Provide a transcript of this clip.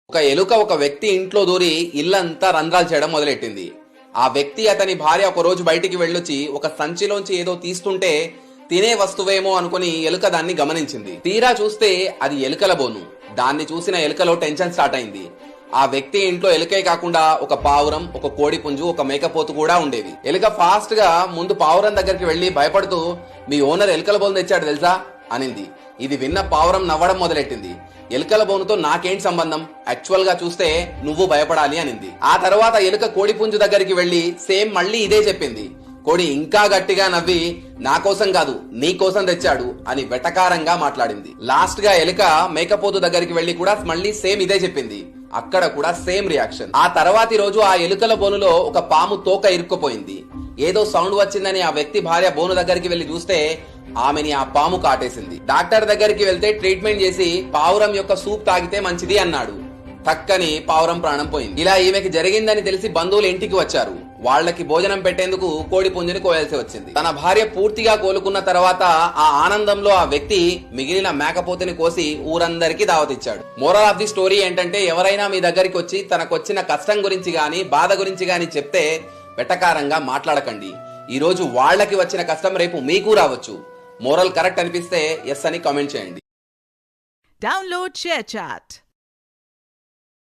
ఒక ఎలుక ఒక వ్యక్తి ఇంట్లో దూరి ఇల్లంతా రంధ్రాలు చేయడం మొదలెట్టింది. ఆ వ్యక్తి అతని భార్య ఒక రోజు బయటికి వెళ్ళొచ్చి ఒక సంచిలోంచి ఏదో తీస్తుంటే తినే వస్తువేమో అనుకుని ఎలుక దాన్ని గమనించింది. తీరా చూస్తే అది ఎలుకల బోను. దాన్ని చూసిన ఎలుకలో టెన్షన్ స్టార్ట్ అయింది. ఆ వ్యక్తి ఇంట్లో ఎలుకే కాకుండా ఒక పావురం, ఒక కోడి పుంజు, ఒక మేకపోతు కూడా ఉండేవి. ఎలుక ఫాస్ట్ గా ముందు పావురం దగ్గరికి వెళ్లి భయపడుతూ, మీ ఓనర్ ఎలుకల బోను తెచ్చాడు తెలుసా అనింది. ఇది విన్న పావురం నవ్వడం మొదలెట్టింది. ఎలుకల బోనుతో నాకేంటి సంబంధం, యాక్చువల్ గా చూస్తే నువ్వు భయపడాలి అనింది. ఆ తర్వాత ఎలుక కోడి పుంజు దగ్గరికి వెళ్లి సేమ్ మళ్ళీ ఇదే చెప్పింది. కోడి ఇంకా గట్టిగా నవ్వి, నా కోసం కాదు నీ కోసం తెచ్చాడు అని వెటకారంగా మాట్లాడింది. లాస్ట్ గా ఎలుక మేకపోతు దగ్గరికి వెళ్లి కూడా మళ్ళీ సేమ్ ఇదే చెప్పింది. అక్కడ కూడా సేమ్ రియాక్షన్. ఆ తర్వాతి రోజు ఆ ఎలుకల బోనులో ఒక పాము తోక ఇరుక్కుపోయింది. ఏదో సౌండ్ వచ్చిందని ఆ వ్యక్తి భార్య బోను దగ్గరికి వెళ్లి చూస్తే ఆమెని ఆ పాము కాటేసింది. డాక్టర్ దగ్గరికి వెళ్తే ట్రీట్మెంట్ చేసి పావురం యొక్క సూప్ తాగితే మంచిది అన్నాడు. తక్కని పావురం ప్రాణం పోయింది. ఇలా ఈమెకి జరిగిందని తెలిసి బంధువులు ఇంటికి వచ్చారు. వాళ్ళకి భోజనం పెట్టేందుకు కోడి పుంజుని కోయాల్సి వచ్చింది. తన భార్య పూర్తిగా కోలుకున్న తర్వాత ఆ ఆనందంలో ఆ వ్యక్తి మిగిలిన మేకపోతుని కోసి ఊరందరికీ దావతిచ్చాడు. మోరల్ ఆఫ్ ది స్టోరీ ఏంటంటే, ఎవరైనా మీ దగ్గరికి వచ్చి తనకొచ్చిన కష్టం గురించి గాని బాధ గురించి గాని చెప్తే వెటకారంగా మాట్లాడకండి. ఈ రోజు వాళ్ళకి వచ్చిన కష్టం రేపు మీకు రావచ్చు. మోరల్ కరెక్ట్ అనిపిస్తే ఎస్ అని కామెంట్ చేయండి. Download ShareChat.